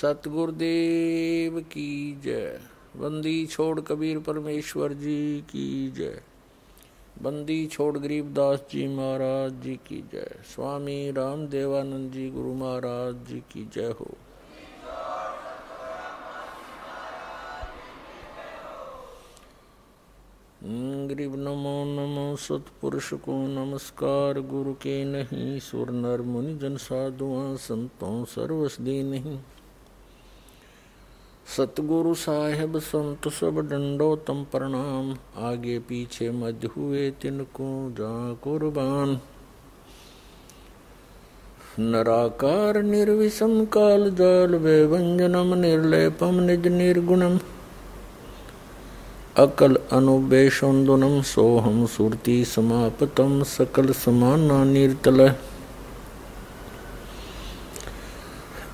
सतगुरुदेव की जय। बंदी छोड़ कबीर परमेश्वर जी की जय। बंदी छोड़ गरीबदास जी महाराज जी की जय। स्वामी राम देवानंद जी गुरु महाराज जी की जय हो। गरीब नमो नमो सतपुरुष को नमस्कार। गुरु के नहीं सुर नर मुनि जन साधुआं संतों सर्वसदी नहीं। सतगुरु साहेब संत सब दंडोतम प्रणाम। आगे पीछे मध्य हुए तिनको जा कुर्बान। नराकार निर्विषम काल जाल व्यंजनम निर्लेपम निज निर्गुणम। अकल अनुबेशोन्दुनम सोहम सुरति समापतम सकल समाना निर्तल।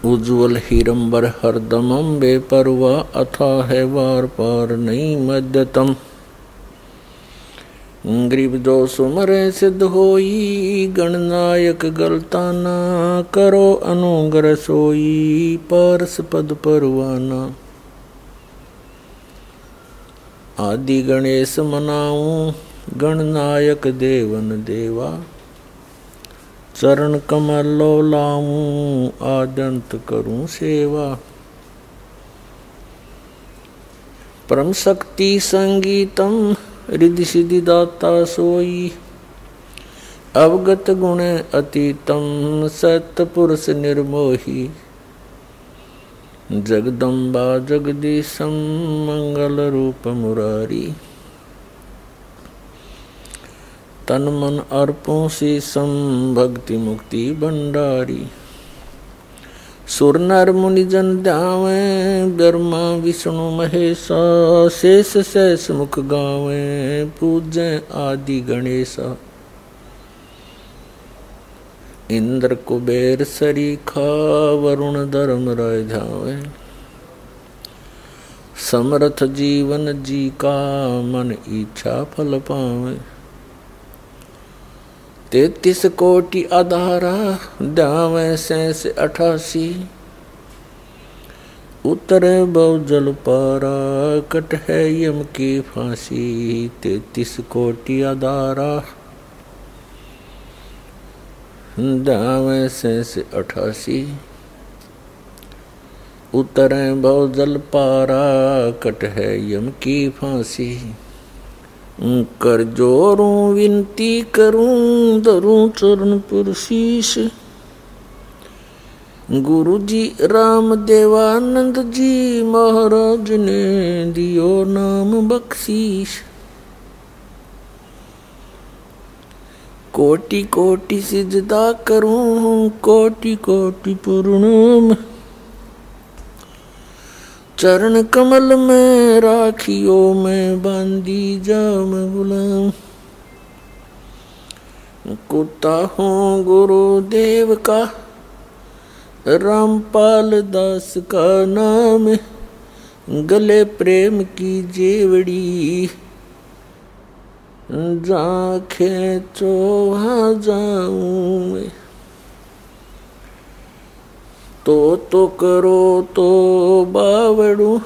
उज्ज्वल हीरंबर हरदमम बेपरवा अथा है वार पार नहीं मध्यतम। गरीब जो सुमरे सिद्ध होई गणनायक गलताना। करो अनुग्रह सोई पारस पद परवाना। आदि गणेश मनाऊं गणनायक देवन देवा। चरण कमलो लाऊं आद्यंत करूं सेवा। परम शक्ति संगीतम रिद्धि सिद्धि दाता सोई। अवगत गुण अतीतम सत्पुरुष निर्मोही। जगदम्बा जगदीशम मंगल रूप मुरारी। तन मन अर्पों शीसम भक्ति मुक्ति भंडारी। सुर नर मुनि जन ध्यावे ब्रह्मा विष्णु महेशा। शेष शेष मुख गावे पूजे आदि गणेशा। इंद्र कुबेर सरीखा वरुण धर्म राय ध्यावे। समर्थ जीवन जी का मन इच्छा फल पावे। 33 कोटि आधारा ध्यावे शेष 88। उतरे बहुजल पारा कट है यम की फांसी। 33 कोटि आधारा ध्यावे शेष 88। उतरे बहुजल पारा कट है यम की फांसी। कर जोरूं विनती करूं धरूं चरण पर शीश। गुरु जी राम देवानंद जी महाराज ने दियो नाम बख्शीश। कोटि कोटि सिजदा करूं कोटि कोटि प्रणाम। चरण कमल में राखियो मैं बांधी जाम गुलाम। कुत्ता हूँ गुरुदेव का रामपाल दास का नाम। गले प्रेम की जेवड़ी जा खेचो वहाँ जाऊं मैं। तो करो तो बावड़ू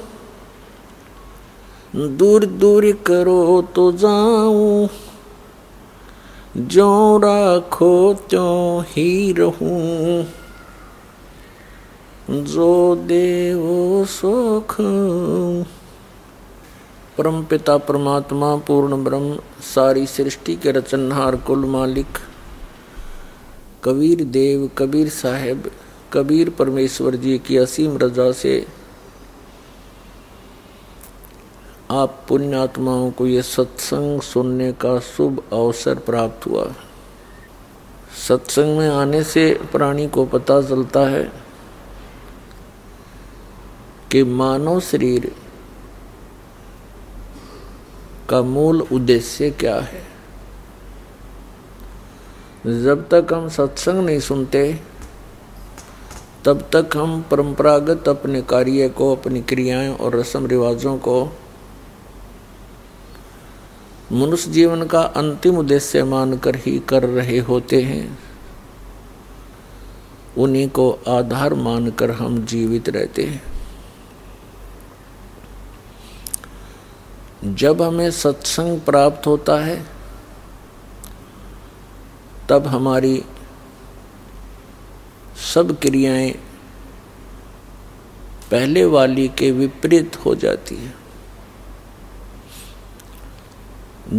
दूर दूर करो तो जाऊं। ज्यों राखो त्यों ही रहूं। जो देवो सो खाऊं। परम पिता परमात्मा पूर्ण ब्रह्म सारी सृष्टि के रचनहार कुल मालिक कबीर देव कबीर साहेब कबीर परमेश्वर जी की असीम रजा से आप पुण्यात्माओं को ये सत्संग सुनने का शुभ अवसर प्राप्त हुआ। सत्संग में आने से प्राणी को पता चलता है कि मानव शरीर का मूल उद्देश्य क्या है। जब तक हम सत्संग नहीं सुनते तब तक हम परंपरागत अपने कार्य को अपनी क्रियाएं और रस्म रिवाजों को मनुष्य जीवन का अंतिम उद्देश्य मानकर ही कर रहे होते हैं। उन्हीं को आधार मानकर हम जीवित रहते हैं। जब हमें सत्संग प्राप्त होता है तब हमारी सब क्रियाएं पहले वाली के विपरीत हो जाती है,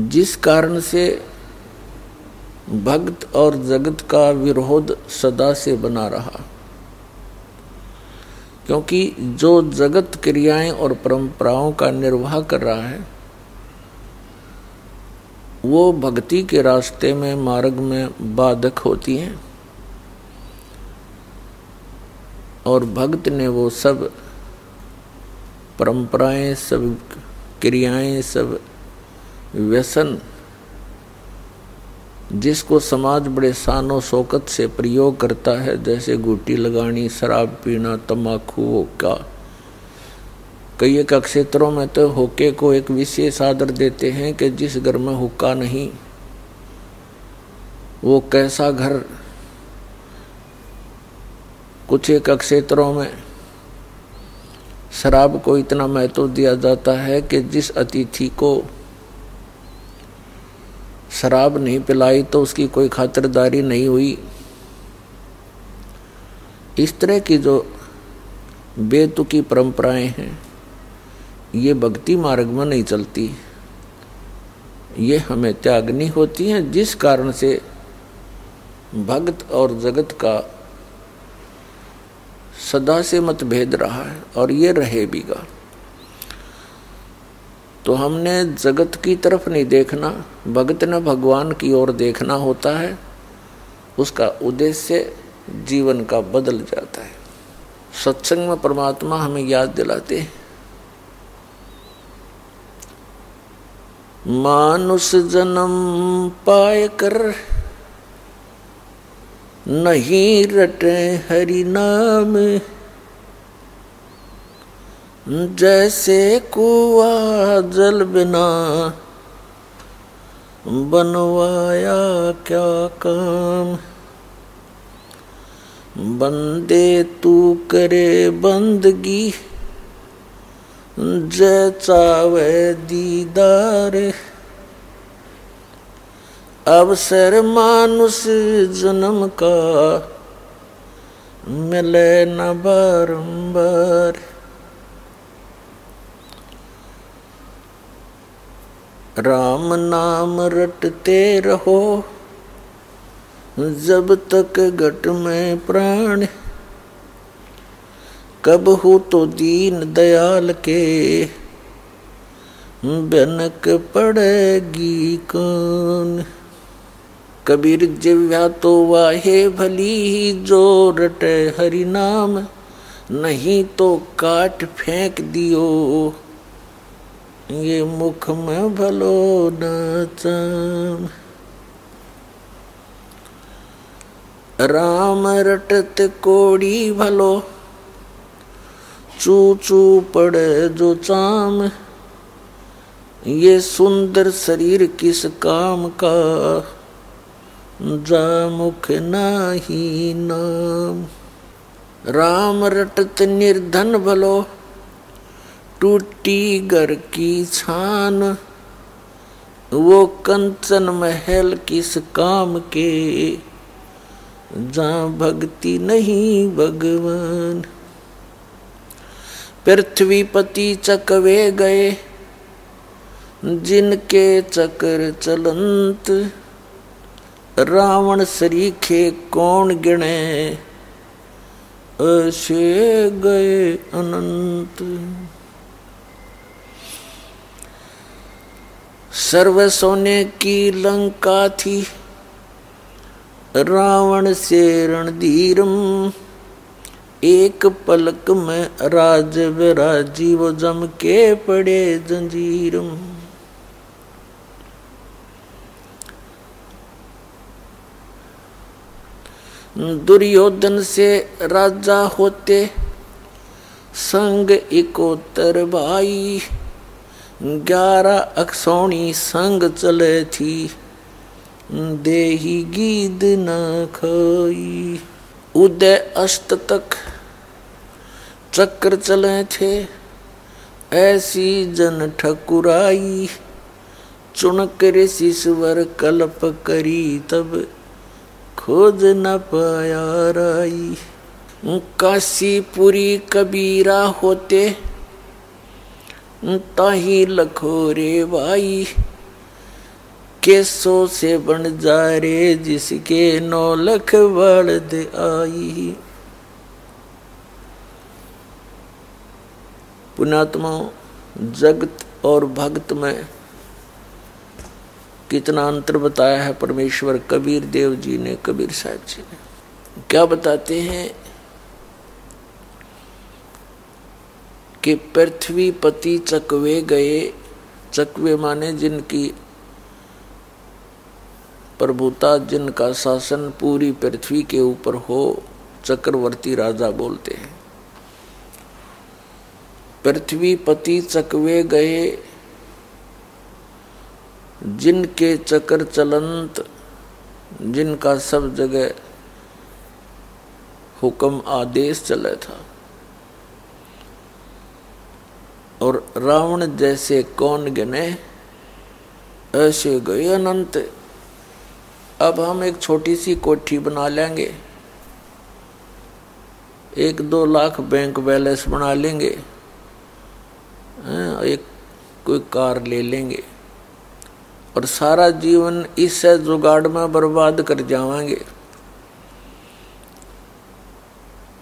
जिस कारण से भक्त और जगत का विरोध सदा से बना रहा। क्योंकि जो जगत क्रियाएं और परंपराओं का निर्वाह कर रहा है वो भक्ति के रास्ते में मार्ग में बाधक होती हैं, और भक्त ने वो सब परंपराएं, सब क्रियाएं, सब व्यसन जिसको समाज बड़े शानो शौकत से प्रयोग करता है, जैसे गुटी लगानी, शराब पीना, तम्बाकू, हुक्का। कई एक क्षेत्रों में तो हुक्के को एक विशेष आदर देते हैं कि जिस घर में हुक्का नहीं वो कैसा घर। कुछ एक क्षेत्रों में शराब को इतना महत्व दिया जाता है कि जिस अतिथि को शराब नहीं पिलाई तो उसकी कोई खातिरदारी नहीं हुई। इस तरह की जो बेतुकी परंपराएं हैं ये भक्ति मार्ग में नहीं चलती, ये हमें त्यागनी होती हैं, जिस कारण से भक्त और जगत का सदा से मतभेद रहा है और ये रहेगा। तो हमने जगत की तरफ नहीं देखना, भगत ने भगवान की ओर देखना होता है। उसका उद्देश्य जीवन का बदल जाता है। सत्संग में परमात्मा हमें याद दिलाते हैं, मानुष जन्म पाए कर नहीं रटे हरि नाम, जैसे कुआं जल बिना बनवाया क्या काम। बंदे तू करे बंदगी जय चावे दीदार, अवसर मानुष जन्म का मिले न बारंबार। राम नाम रटते रहो जब तक घट में प्राण, कब हो तो दीन दयाल के बनक पड़ेगी कौन। कबीर जिव्या तो वाहे भली जो रटे हरि नाम, नहीं तो काट फेंक दियो ये मुख में भलो न चाम। राम रटत कोड़ी भलो चू चू पड़े जो चाम, ये सुंदर शरीर किस काम का जा मुख नाही नाम। राम रटत निर्धन भलो टूटी घर की छान, वो कंचन महल किस काम के जहाँ भक्ति नहीं भगवान। पृथ्वीपति चकवे गए जिनके चक्र चलंत, रावण सरीखे कौन गिने ऐसे गए अनंत। सर्व सोने की लंका थी रावण से रणधीरम, एक पलक में राज विराजी वो जम के पड़े जंजीरम। दुर्योधन से राजा होते संग इकोतर भाई, 11 अक्षौणी संग चले थी देही गीद न खाई। उदय अस्त तक चक्र चले थे, ऐसी जन ठकुराई। चुनक ऋषिश्वर कल्प करी, तब खोज न पाया राई। काशीपुरी कबीरा होते, ताही लखोरे भाई। केसों से बन जा रे, जिसके 9 लख बलद आई। पुण्यात्मा, जगत और भक्त में कितना अंतर बताया है परमेश्वर कबीर देव जी ने, कबीर साहब जी ने। क्या बताते हैं कि पृथ्वी पति चकवे गए। चकवे माने जिनकी प्रभुता, जिनका शासन पूरी पृथ्वी के ऊपर हो, चक्रवर्ती राजा बोलते हैं। पृथ्वी पति चकवे गए, जिनके चक्र चलंत, जिनका सब जगह हुक्म आदेश चला था। और रावण जैसे कौन गिने, ऐसे गए अनंत। अब हम एक छोटी सी कोठी बना लेंगे, 1-2 लाख बैंक बैलेंस बना लेंगे, एक कोई कार ले लेंगे और सारा जीवन इस जुगाड़ में बर्बाद कर जाएंगे।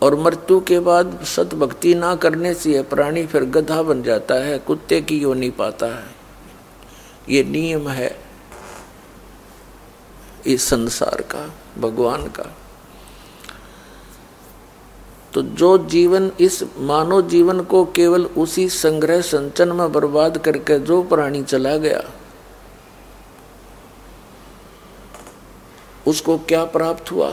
और मृत्यु के बाद सतभक्ति ना करने से प्राणी फिर गधा बन जाता है, कुत्ते की योनि पाता है। ये नियम है इस संसार का, भगवान का। तो जो जीवन, इस मानव जीवन को केवल उसी संग्रह संचन में बर्बाद करके जो प्राणी चला गया, उसको क्या प्राप्त हुआ?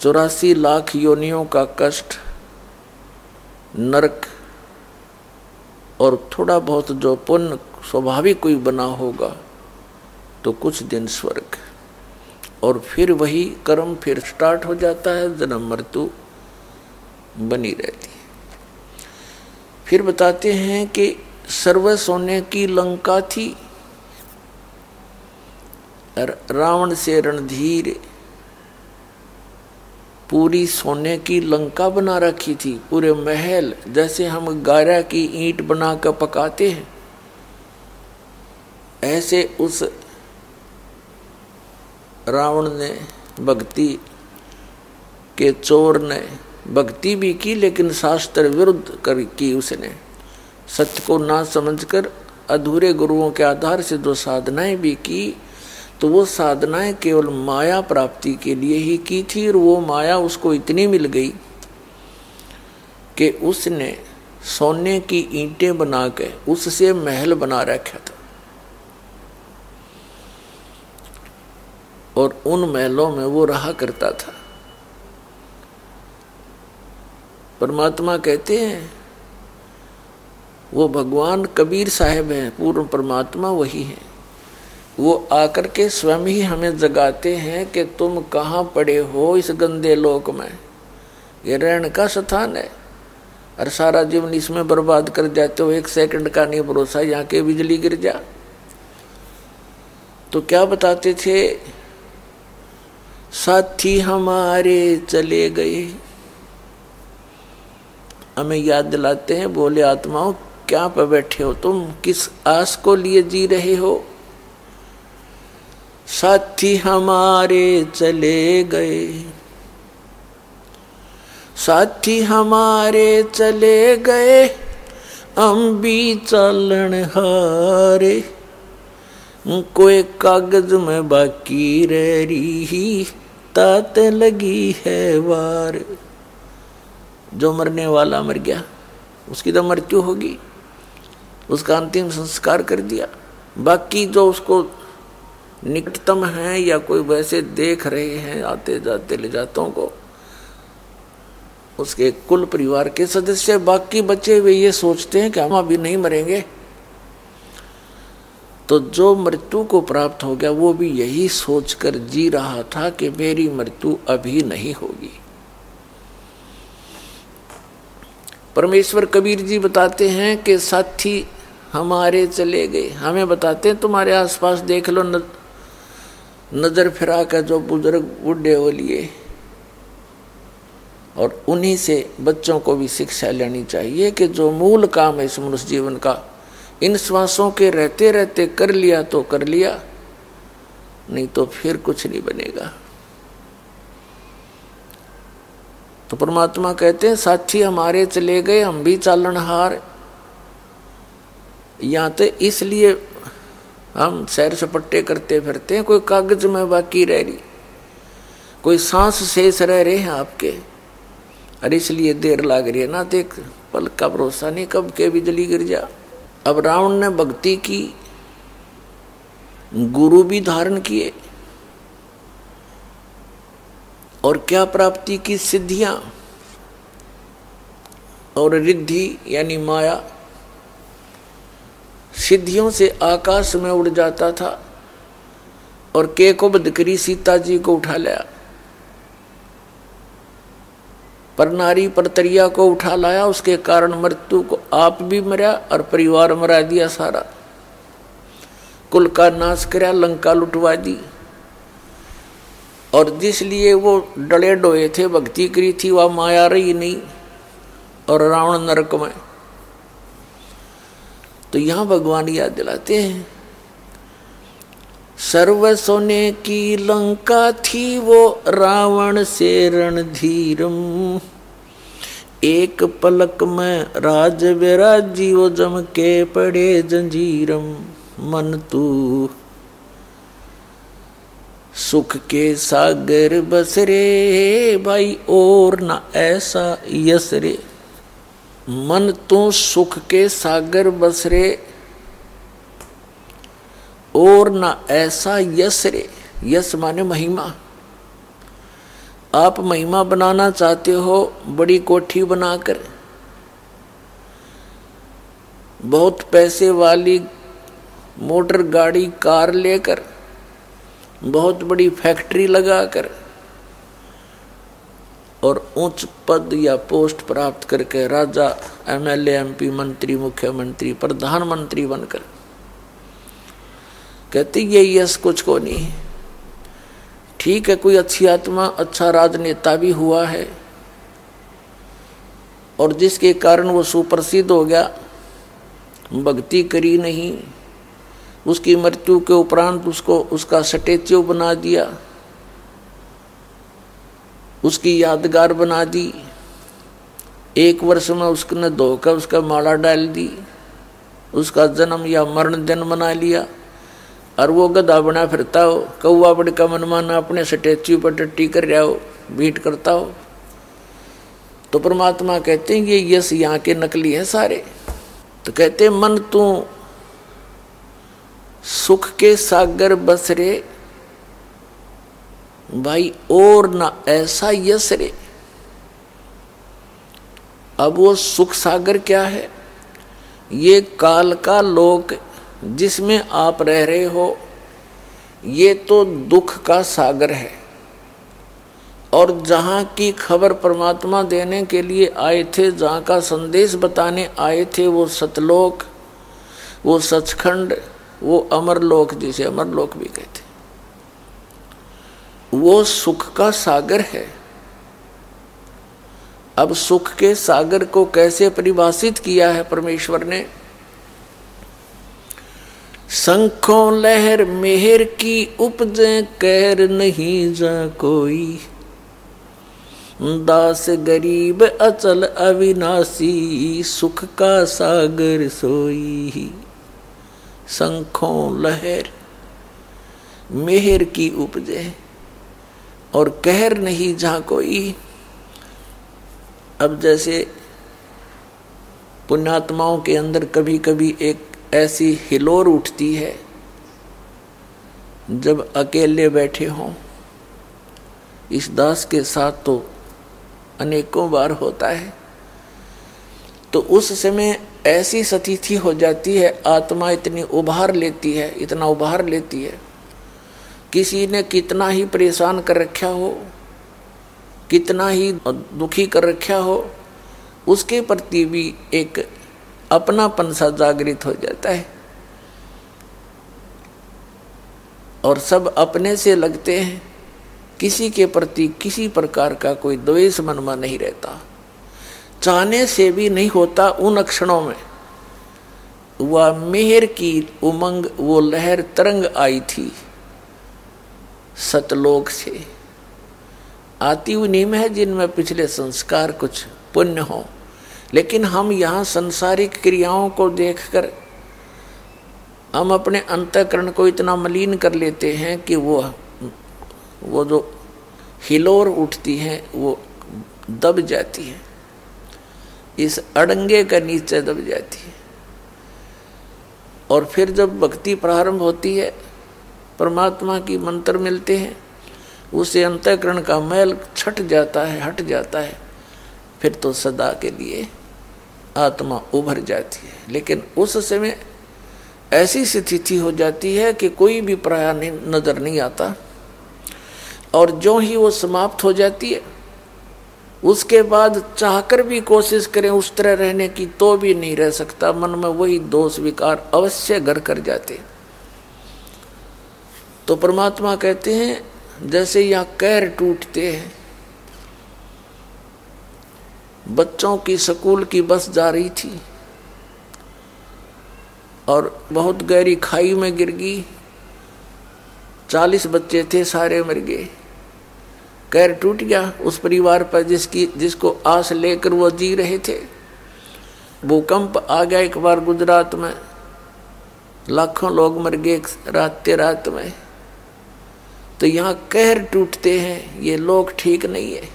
84 लाख योनियों का कष्ट, नरक, और थोड़ा बहुत जो पुण्य स्वाभाविक कोई बना होगा तो कुछ दिन स्वर्ग, और फिर वही कर्म फिर स्टार्ट हो जाता है, जन्म मृत्यु बनी रहती है। फिर बताते हैं कि सर्व सोने की लंका थी, रावण से रणधीर पूरी सोने की लंका बना रखी थी, पूरे महल। जैसे हम गारा की ईंट बना कर पकाते हैं, ऐसे उस रावण ने, भक्ति के चोर ने भक्ति भी की, लेकिन शास्त्र विरुद्ध कर की उसने। सत्य को ना समझकर अधूरे गुरुओं के आधार से जो साधनाएं भी की, तो वो साधनाएं केवल माया प्राप्ति के लिए ही की थी। और वो माया उसको इतनी मिल गई कि उसने सोने की ईंटें बना के उससे महल बना रखा था, और उन महलों में वो रहा करता था। परमात्मा कहते हैं वो भगवान कबीर साहब हैं, पूर्ण परमात्मा वही है। वो आकर के स्वयं ही हमें जगाते हैं कि तुम कहाँ पड़े हो इस गंदे लोक में, ये रहने का स्थान है, और सारा जीवन इसमें बर्बाद कर जाते हो। 1 सेकंड का नहीं भरोसा, यहाँ के बिजली गिर जा। तो क्या बताते थे? साथी हमारे चले गए, हमें याद दिलाते हैं, बोले आत्माओं क्या पे बैठे हो तुम, किस आस को लिए जी रहे हो? साथी हमारे चले गए, साथी हमारे चले गए, हम भी चलन हारे। कोई कागज में बाकी रह रही, तात लगी है वार। जो मरने वाला मर गया, उसकी तो मृत्यु होगी, उसका अंतिम संस्कार कर दिया। बाकी जो उसको निकटतम हैं या कोई वैसे देख रहे हैं आते जाते ले जातों को, उसके कुल परिवार के सदस्य, बाकी बचे वे ये सोचते हैं कि हम अभी नहीं मरेंगे। तो जो मृत्यु को प्राप्त हो गया वो भी यही सोचकर जी रहा था कि मेरी मृत्यु अभी नहीं होगी। परमेश्वर कबीर जी बताते हैं कि साथी हमारे चले गए, हमें बताते हैं तुम्हारे आसपास देख लो, नजर फिरा कर जो बुजुर्ग बूढ़े हो लिए, और उन्हीं से बच्चों को भी शिक्षा लेनी चाहिए कि जो मूल काम है इस मनुष्य जीवन का, इन श्वासों के रहते रहते कर लिया तो कर लिया, नहीं तो फिर कुछ नहीं बनेगा। तो परमात्मा कहते हैं साथी हमारे चले गए, हम भी चालनहार, यहाँ तो इसलिए हम सैर सपट्टे करते फिरते हैं, कोई कागज में बाकी रह रही, कोई सांस शेष रह रहे हैं आपके, और इसलिए देर लग रही है ना, देख पल का भरोसा नहीं कब के बिजली गिर जा। अब रावण ने भक्ति की, गुरु भी धारण किए, और क्या प्राप्ति की, सिद्धियां और रिद्धि यानी माया, सिद्धियों से आकाश में उड़ जाता था, और के को बध करी सीता जी को उठा लिया, पर नारी परतरिया को उठा लाया, उसके कारण मृत्यु को आप भी मरा और परिवार मरा दिया सारा, कुल का नाश कराया, लंका लुटवा दी। और जिसलिए वो डले डोए थे, भक्ति करी थी, वह माया रही नहीं, और रावण नरक में। तो यहां भगवान याद दिलाते हैं, सर्व सोने की लंका थी वो रावण से रणधीरम, एक पलक में राज विराजी वो जम के पड़े जंजीरम, मन तू सुख के सागर बस रे भाई और ना ऐसा यस रे, मन तो सुख के सागर बस रे और ना ऐसा यस रे। यस माने महिमा, आप महिमा बनाना चाहते हो, बड़ी कोठी बनाकर, बहुत पैसे वाली मोटर गाड़ी कार लेकर, बहुत बड़ी फैक्ट्री लगाकर, और उच्च पद या पोस्ट प्राप्त करके राजा, एमएलए, एमपी, मंत्री, मुख्यमंत्री, प्रधानमंत्री बनकर, कहते ये यश कुछ को नहीं। ठीक है, कोई अच्छी आत्मा, अच्छा राजनेता भी हुआ है, और जिसके कारण वो सुप्रसिद्ध हो गया, भक्ति करी नहीं, उसकी मृत्यु के उपरांत उसको उसका स्टैच्यू बना दिया, उसकी यादगार बना दी, एक वर्ष में उसने धोकर उसका माला डाल दी, उसका जन्म या मरण दिन बना लिया, और वो गधा बना फिरता हो, कौआ बड़ का मनमाना अपने स्टैच्यू पर टट्टी कर रहा हो, भीट करता हो। तो परमात्मा कहते हैं ये यश यहाँ के नकली है सारे। तो कहते हैं मन तू सुख के सागर बस रे भाई और ना ऐसा यश रे। अब वो सुख सागर क्या है? ये काल का लोक जिसमें आप रह रहे हो, ये तो दुख का सागर है, और जहाँ की खबर परमात्मा देने के लिए आए थे, जहाँ का संदेश बताने आए थे, वो सतलोक, वो सचखंड, वो अमरलोक, जिसे अमरलोक भी कहते, वो सुख का सागर है। अब सुख के सागर को कैसे परिभाषित किया है परमेश्वर ने? शंखों लहर मेहर की उपजे, कहर नहीं जा कोई, दास गरीब अचल अविनाशी, सुख का सागर सोई। शंखों लहर मेहर की उपजे और कहर नहीं जहाँ कोई। अब जैसे पुण्यात्माओं के अंदर कभी कभी एक ऐसी हिलोर उठती है, जब अकेले बैठे हों। इस दास के साथ तो अनेकों बार होता है। तो उस समय ऐसी स्थिति हो जाती है, आत्मा इतनी उभार लेती है, इतना उभार लेती है, किसी ने कितना ही परेशान कर रखा हो, कितना ही दुखी कर रखा हो, उसके प्रति भी एक अपनापन सा जागृत हो जाता है और सब अपने से लगते हैं। किसी के प्रति किसी प्रकार का कोई द्वेष मन में नहीं रहता, चाहने से भी नहीं होता। उन क्षणों में वह मेहर की उमंग, वो लहर तरंग आई थी सतलोक से, आती उन्हीं में है जिनमें पिछले संस्कार कुछ पुण्य हो। लेकिन हम यहाँ सांसारिक क्रियाओं को देखकर हम अपने अंतःकरण को इतना मलिन कर लेते हैं कि वो जो हिलोर उठती है वो दब जाती है, इस अड़ंगे का नीचे दब जाती है। और फिर जब भक्ति प्रारंभ होती है, परमात्मा की मंत्र मिलते हैं, उसे अंतःकरण का मैल छट जाता है, हट जाता है, फिर तो सदा के लिए आत्मा उभर जाती है। लेकिन उस समय ऐसी स्थिति हो जाती है कि कोई भी पराया नजर नहीं आता, और जो ही वो समाप्त हो जाती है उसके बाद चाहकर भी कोशिश करें उस तरह रहने की तो भी नहीं रह सकता, मन में वही दोष विकार अवश्य घर कर जाते। तो परमात्मा कहते हैं जैसे यहाँ कैर टूटते हैं, बच्चों की स्कूल की बस जा रही थी और बहुत गहरी खाई में गिर गई, 40 बच्चे थे, सारे मर गए। कैर टूट गया उस परिवार पर जिसको आस लेकर वो जी रहे थे। भूकंप आ गया एक बार गुजरात में, लाखों लोग मर गए रात में। तो यहाँ कहर टूटते हैं, ये लोग ठीक नहीं है।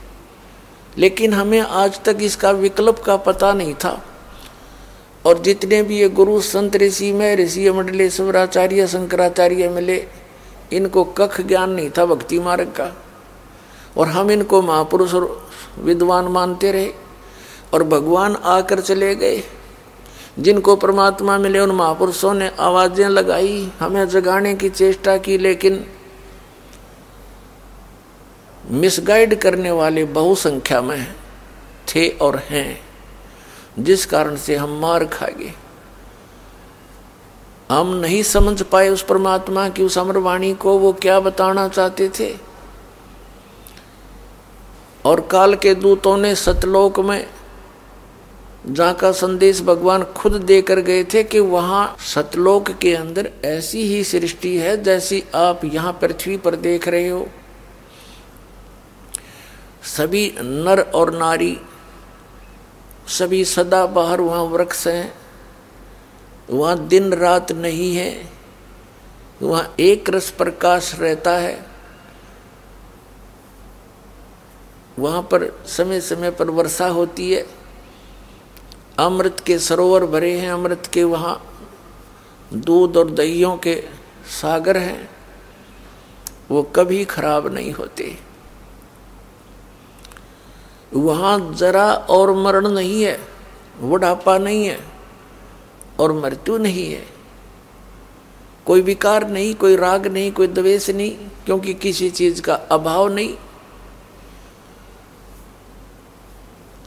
लेकिन हमें आज तक इसका विकल्प का पता नहीं था। और जितने भी ये गुरु संत ऋषि में ऋषि मंडलेश्वराचार्य शंकराचार्य मिले, इनको कख ज्ञान नहीं था भक्ति मार्ग का, और हम इनको महापुरुष और विद्वान मानते रहे। और भगवान आकर चले गए, जिनको परमात्मा मिले उन महापुरुषों ने आवाजें लगाई, हमें जगाने की चेष्टा की, लेकिन मिसगाइड करने वाले बहुसंख्या में थे और हैं, जिस कारण से हम मार खा गए। हम नहीं समझ पाए उस परमात्मा की उस अमरवाणी को, वो क्या बताना चाहते थे। और काल के दूतों ने सतलोक में जहाँ का संदेश भगवान खुद देकर गए थे कि वहाँ सतलोक के अंदर ऐसी ही सृष्टि है जैसी आप यहाँ पृथ्वी पर देख रहे हो। सभी नर और नारी, सभी सदा बाहर वहाँ वृक्ष हैं, वहाँ दिन रात नहीं है, वहाँ एक रस प्रकाश रहता है। वहाँ पर समय समय पर वर्षा होती है, अमृत के सरोवर भरे हैं, अमृत के वहाँ दूध और दहियों के सागर हैं, वो कभी खराब नहीं होते। वहाँ जरा और मरण नहीं है, बुढ़ापा नहीं है और मृत्यु नहीं है, कोई विकार नहीं, कोई राग नहीं, कोई द्वेष नहीं, क्योंकि किसी चीज का अभाव नहीं।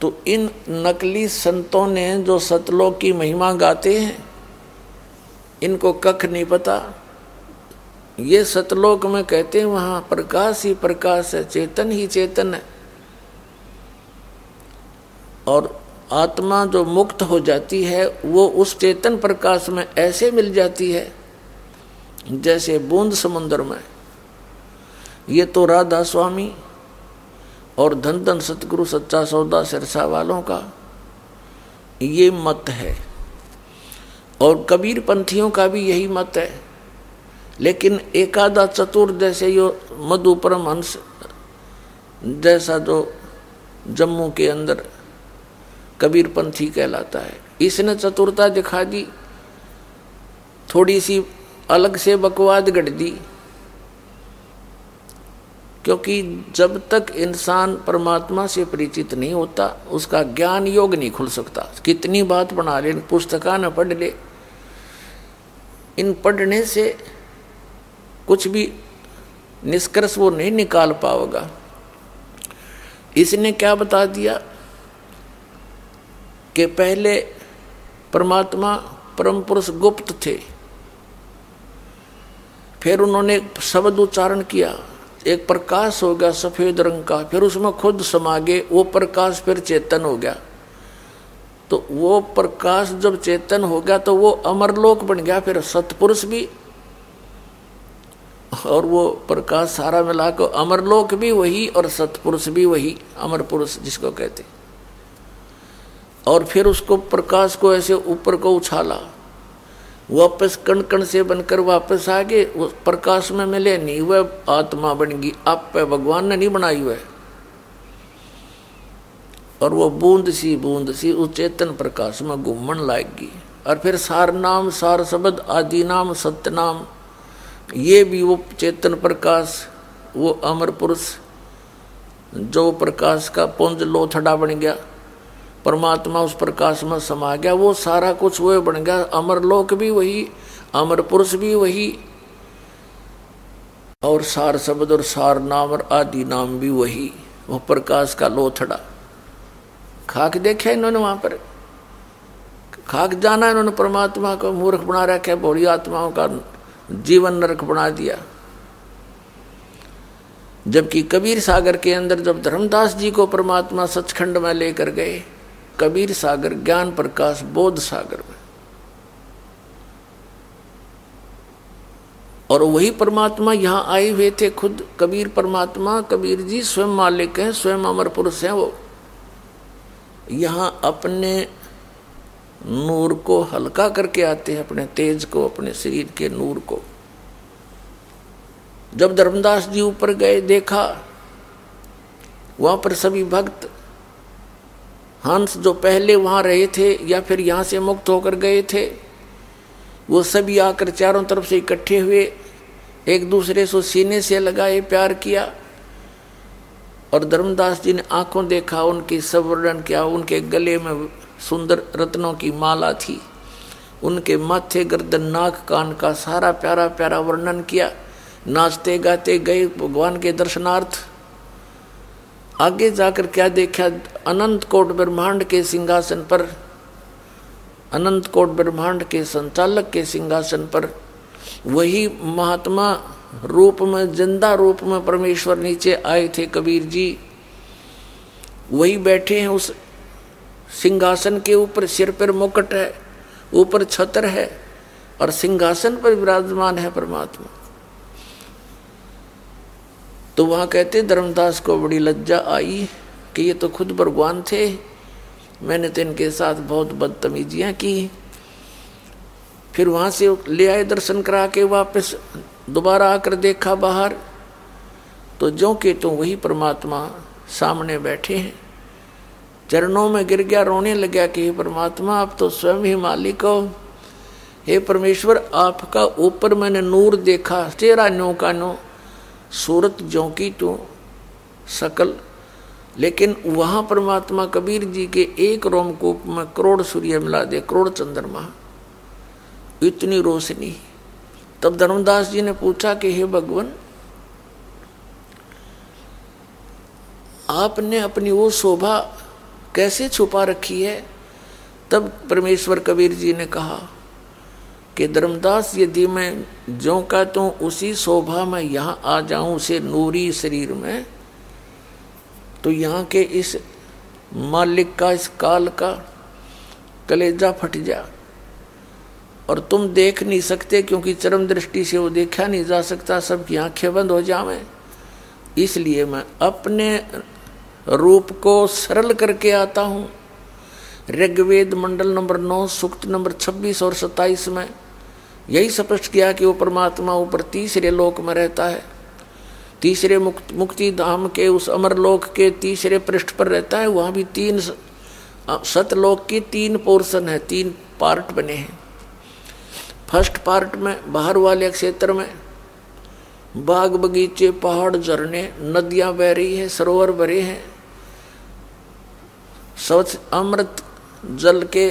तो इन नकली संतों ने जो सतलोक की महिमा गाते हैं, इनको कख नहीं पता। ये सतलोक में कहते हैं वहाँ प्रकाश ही प्रकाश है, चेतन ही चेतन है। और आत्मा जो मुक्त हो जाती है वो उस चेतन प्रकाश में ऐसे मिल जाती है जैसे बूंद समुद्र में। ये तो राधा स्वामी और धन धन सतगुरु सच्चा सौदा सिरसा वालों का ये मत है, और कबीर पंथियों का भी यही मत है। लेकिन एकादा चतुर जैसे यो मधु परमहंस जैसा जो जम्मू के अंदर कबीर पंथी कहलाता है, इसने चतुरता दिखा दी, थोड़ी सी अलग से बकवाद गढ़ दी, क्योंकि जब तक इंसान परमात्मा से परिचित नहीं होता उसका ज्ञान योग नहीं खुल सकता। कितनी बात बना ले, पुस्तका न पढ़ ले, इन पढ़ने से कुछ भी निष्कर्ष वो नहीं निकाल पाओगा। इसने क्या बता दिया कि पहले परमात्मा परम पुरुष गुप्त थे, फिर उन्होंने शब्द उच्चारण किया, एक प्रकाश हो गया सफेद रंग का, फिर उसमें खुद समा गए, वो प्रकाश फिर चेतन हो गया। तो वो प्रकाश जब चेतन हो गया तो वो अमरलोक बन गया, फिर सतपुरुष भी और वो प्रकाश सारा मिला को अमरलोक भी वही और सतपुरुष भी वही, अमर पुरुष जिसको कहते। और फिर उसको प्रकाश को ऐसे ऊपर को उछाला, वापस कण कण से बनकर वापस आ गए, वो प्रकाश में मिले नहीं, वह आत्मा बन गई, आप पे भगवान ने नहीं बनाई हुआ। और वो बूंद सी उस चेतन प्रकाश में घूमन लाएगी। और फिर सार नाम, सार शब्द, आदि नाम, सत्य नाम, ये भी वो चेतन प्रकाश, वो अमर पुरुष जो प्रकाश का पुंज लोथड़ा बन गया, परमात्मा उस प्रकाश में समा गया, वो सारा कुछ वो बन गया। अमरलोक भी वही, अमर पुरुष भी वही, और सार शब्द और सार नाम और आदि नाम भी वही, वो प्रकाश का लोथड़ा। खाक देखा इन्होंने, वहां पर खाक जाना इन्होंने परमात्मा को मूर्ख बना रखा, भोली आत्माओं का जीवन नरक बना दिया। जबकि कबीर सागर के अंदर जब धर्मदास जी को परमात्मा सचखंड में लेकर गए, कबीर सागर ज्ञान प्रकाश बोध सागर में, और वही परमात्मा यहाँ आए हुए थे खुद। कबीर परमात्मा, कबीर जी स्वयं मालिक हैं, स्वयं अमर पुरुष हैं। वो यहाँ अपने नूर को हल्का करके आते हैं, अपने तेज को, अपने शरीर के नूर को। जब धर्मदास जी ऊपर गए, देखा वहां पर सभी भक्त हंस जो पहले वहां रहे थे या फिर यहां से मुक्त होकर गए थे, वो सभी आकर चारों तरफ से इकट्ठे हुए, एक दूसरे से सीने से लगाए, प्यार किया। और धर्मदास जी ने आंखों देखा, उनकी सब वर्णन किया। उनके गले में सुंदर रत्नों की माला थी, उनके माथे, गर्दन, नाक, कान का सारा प्यारा प्यारा वर्णन किया। नाचते गाते गए भगवान के दर्शनार्थ। आगे जाकर क्या देखा, अनंत कोट ब्रह्मांड के सिंहासन पर, अनंत कोट ब्रह्मांड के संचालक के सिंहासन पर वही महात्मा रूप में, जिंदा रूप में परमेश्वर नीचे आए थे कबीर जी, वही बैठे हैं उस सिंहासन के ऊपर। सिर पर मुकुट है, ऊपर छत्र है और सिंहासन पर विराजमान है परमात्मा। तो वहां कहते धर्मदास को बड़ी लज्जा आई कि ये तो खुद भगवान थे, मैंने तो इनके साथ बहुत बदतमीजियां की। फिर वहां से ले आए, दर्शन करा के वापस दोबारा आकर देखा बाहर, तो ज्यों के तो वही परमात्मा सामने बैठे हैं। चरणों में गिर गया, रोने लगा कि हे परमात्मा, आप तो स्वयं ही मालिक हो। हे परमेश्वर, आपका ऊपर मैंने नूर देखा, तेरा नो का नो, सूरत ज्यों की तो सकल। लेकिन वहां परमात्मा कबीर जी के एक रोमकूप में करोड़ सूर्य मिला दे, करोड़ चंद्रमा, इतनी रोशनी। तब धर्मदास जी ने पूछा कि हे भगवान, आपने अपनी वो शोभा कैसे छुपा रखी है? तब परमेश्वर कबीर जी ने कहा कि धर्मदास, यदि मैं ज्यों का तो उसी शोभा में यहाँ आ जाऊं उसे नूरी शरीर में, तो यहाँ के इस मालिक का, इस काल का कलेजा फट जा, और तुम देख नहीं सकते, क्योंकि चरम दृष्टि से वो देखा नहीं जा सकता, सबकी आंखें बंद हो जावें। इसलिए मैं अपने रूप को सरल करके आता हूँ। ऋग्वेद मंडल नंबर 9 सूक्त नंबर 26 और 27 में यही स्पष्ट किया कि वो परमात्मा ऊपर तीसरे लोक में रहता है, तीसरे मुक्ति धाम के उस अमर लोक के तीसरे पृष्ठ पर रहता है। वहाँ भी 3 सतलोक की 3 पोर्शन है, 3 पार्ट बने हैं। फर्स्ट पार्ट में बाहर वाले क्षेत्र में बाग बगीचे, पहाड़, झरने, नदियां बह रही हैं, सरोवर भरे हैं, स्वच्छ अमृत जल के,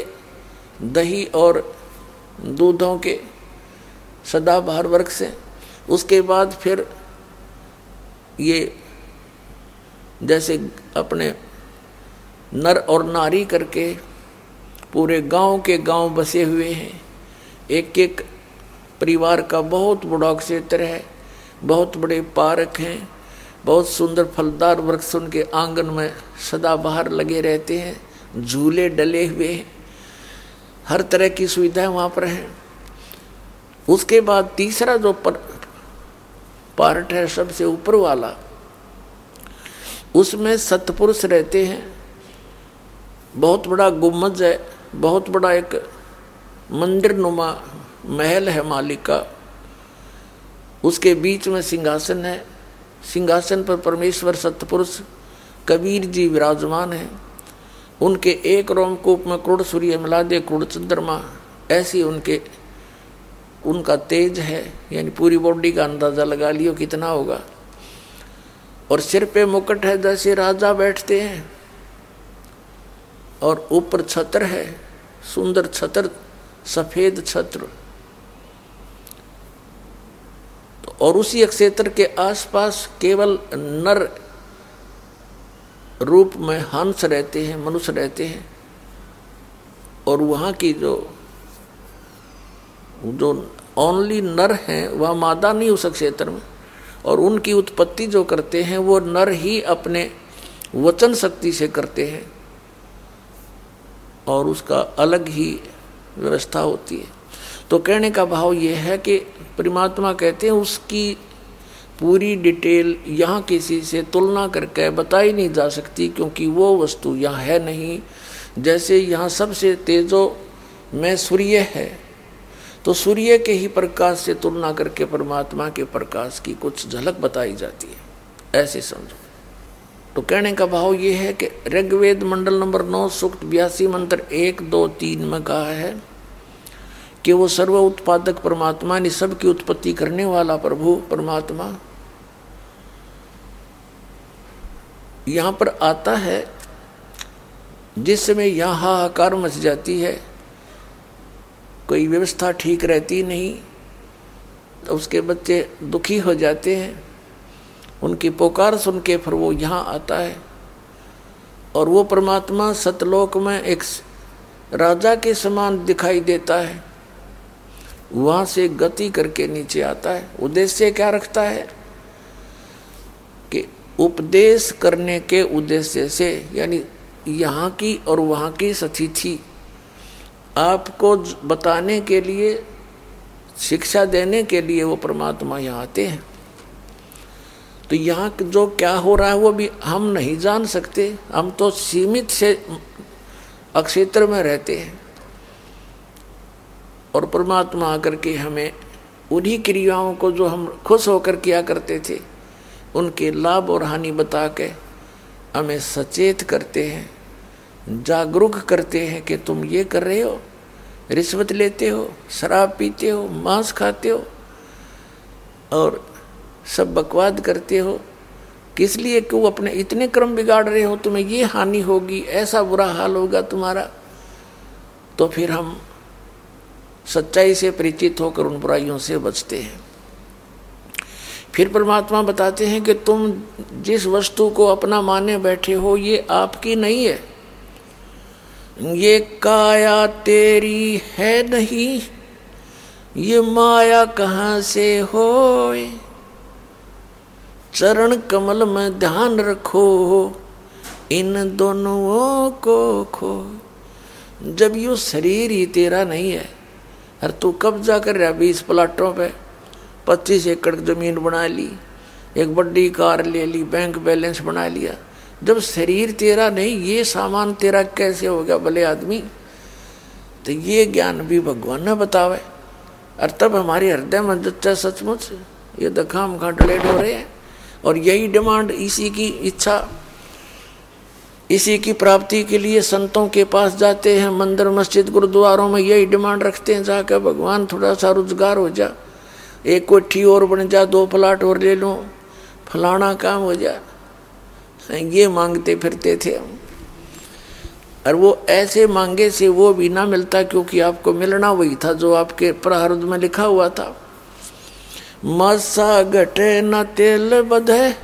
दही और दूधों के सदाबहार वृक्ष से। उसके बाद फिर ये जैसे अपने नर और नारी करके पूरे गांव के गांव बसे हुए हैं। एक एक परिवार का बहुत बड़ा क्षेत्र है, बहुत बड़े पार्क हैं, बहुत सुंदर फलदार वृक्ष उनके आंगन में सदाबहार लगे रहते हैं, झूले डले हुए हैं, हर तरह की सुविधाएं वहाँ पर हैं। उसके बाद तीसरा जो पार्ट है सबसे ऊपर वाला, उसमें सतपुरुष रहते हैं। बहुत बड़ा गुम्बद है, बहुत बड़ा एक मंदिर नुमा महल है मालिक का, उसके बीच में सिंहासन है, सिंहासन पर परमेश्वर सतपुरुष कबीर जी विराजमान हैं। उनके एक रोमकूप में करोड़ सूर्य मिला दे करोड़ चंद्रमा, ऐसी उनका तेज है, यानी पूरी बॉडी का अंदाजा लगा लियो कितना होगा। और सिर पे मुकुट है जैसे राजा बैठते हैं, और ऊपर छत्र है, सुंदर छत्र, सफेद छत्र। और उसी क्षेत्र के आसपास केवल नर रूप में हंस रहते हैं, मनुष्य रहते हैं। और वहाँ की जो ओनली नर हैं वह मादा नहीं उस क्षेत्र में, और उनकी उत्पत्ति जो करते हैं वो नर ही अपने वचन शक्ति से करते हैं, और उसका अलग ही व्यवस्था होती है। तो कहने का भाव ये है कि परमात्मा कहते हैं उसकी पूरी डिटेल यहाँ किसी से तुलना करके बताई नहीं जा सकती, क्योंकि वो वस्तु यहाँ है नहीं। जैसे यहाँ सबसे तेजो में सूर्य है, तो सूर्य के ही प्रकाश से तुलना करके परमात्मा के प्रकाश की कुछ झलक बताई जाती है, ऐसे समझो। तो कहने का भाव ये है कि ऋग्वेद मंडल नंबर 9 सूक्त 82 मंत्र 1, 2, 3 में कहा है कि वो सर्व उत्पादक परमात्मा ने सबकी उत्पत्ति करने वाला प्रभु परमात्मा यहाँ पर आता है। जिस समय यहाँ हाहाकार मच जाती है, कोई व्यवस्था ठीक रहती नहीं, तो उसके बच्चे दुखी हो जाते हैं, उनकी पुकार सुन के फिर वो यहाँ आता है। और वो परमात्मा सतलोक में एक राजा के समान दिखाई देता है, वहाँ से गति करके नीचे आता है। उद्देश्य क्या रखता है कि उपदेश करने के उद्देश्य से, यानी यहाँ की और वहाँ की स्थिति आपको बताने के लिए, शिक्षा देने के लिए वो परमात्मा यहाँ आते हैं। तो यहाँ जो क्या हो रहा है वो भी हम नहीं जान सकते, हम तो सीमित से अक्षेत्र में रहते हैं। और परमात्मा आकर के हमें उन्हीं क्रियाओं को जो हम खुश होकर किया करते थे, उनके लाभ और हानि बता के हमें सचेत करते हैं, जागरूक करते हैं कि तुम ये कर रहे हो, रिश्वत लेते हो, शराब पीते हो, मांस खाते हो और सब बकवाद करते हो, किस लिए? कि वो अपने इतने कर्म बिगाड़ रहे हो, तुम्हें ये हानि होगी, ऐसा बुरा हाल होगा तुम्हारा। तो फिर हम सच्चाई से परिचित होकर उन बुराइयों से बचते हैं। फिर परमात्मा बताते हैं कि तुम जिस वस्तु को अपना माने बैठे हो ये आपकी नहीं है, ये काया तेरी है नहीं, ये माया कहाँ से होए। चरण कमल में ध्यान रखो, इन दोनों को खो। जब यू शरीर ही तेरा नहीं है, अरे तू कब्जा कर रहा 20 प्लाटों पे, 25 एकड़ जमीन बना ली, एक बड़ी कार ले ली, बैंक बैलेंस बना लिया। जब शरीर तेरा नहीं, ये सामान तेरा कैसे हो गया भले आदमी? तो ये ज्ञान भी भगवान ने बतावे। और तब हमारे हृदय में जच्चा सचमुच ये दखाम घाटलेट हो रहे हैं, और यही डिमांड, इसी की इच्छा, इसी की प्राप्ति के लिए संतों के पास जाते हैं, मंदिर मस्जिद गुरुद्वारों में यही डिमांड रखते हैं, जाकर भगवान थोड़ा सा रोजगार हो जा, एक कोठी और बन जा, 2 प्लाट और ले लो, फलाना काम हो जा, ये मांगते फिरते थे हम। और वो ऐसे मांगे से वो भी ना मिलता, क्योंकि आपको मिलना वही था जो आपके प्रारब्ध में लिखा हुआ था। मासा घटे न तेल बधे,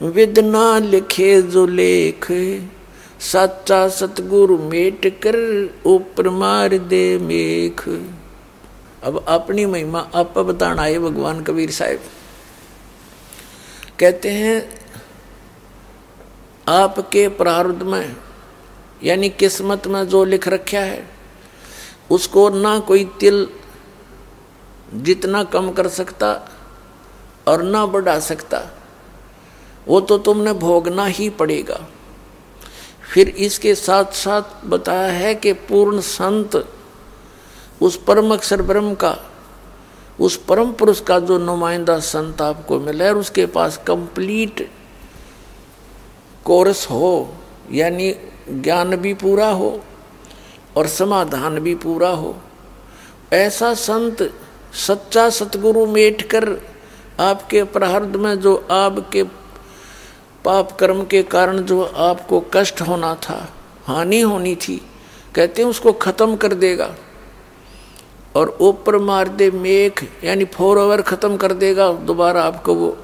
विद ना लिखे जो लेख, सच्चा सतगुरु मेट कर ऊपर मार दे मेख। अब अपनी महिमा आप बताना आए भगवान कबीर साहब। कहते हैं आपके प्रारब्ध में यानी किस्मत में जो लिख रखा है उसको ना कोई तिल जितना कम कर सकता और ना बढ़ा सकता, वो तो तुमने भोगना ही पड़ेगा। फिर इसके साथ साथ बताया है कि पूर्ण संत उस परम अक्षर ब्रह्म का, उस परम पुरुष का जो नुमाइंदा संत आपको मिले और उसके पास कंप्लीट कोर्स हो, यानी ज्ञान भी पूरा हो और समाधान भी पूरा हो, ऐसा संत सच्चा सतगुरु मेट कर आपके प्रारब्ध में जो आपके पाप कर्म के कारण जो आपको कष्ट होना था, हानि होनी थी, कहते हैं उसको खत्म कर देगा और ऊपर मार दे मेख, यानी फॉरएवर खत्म कर देगा। दोबारा आपको वो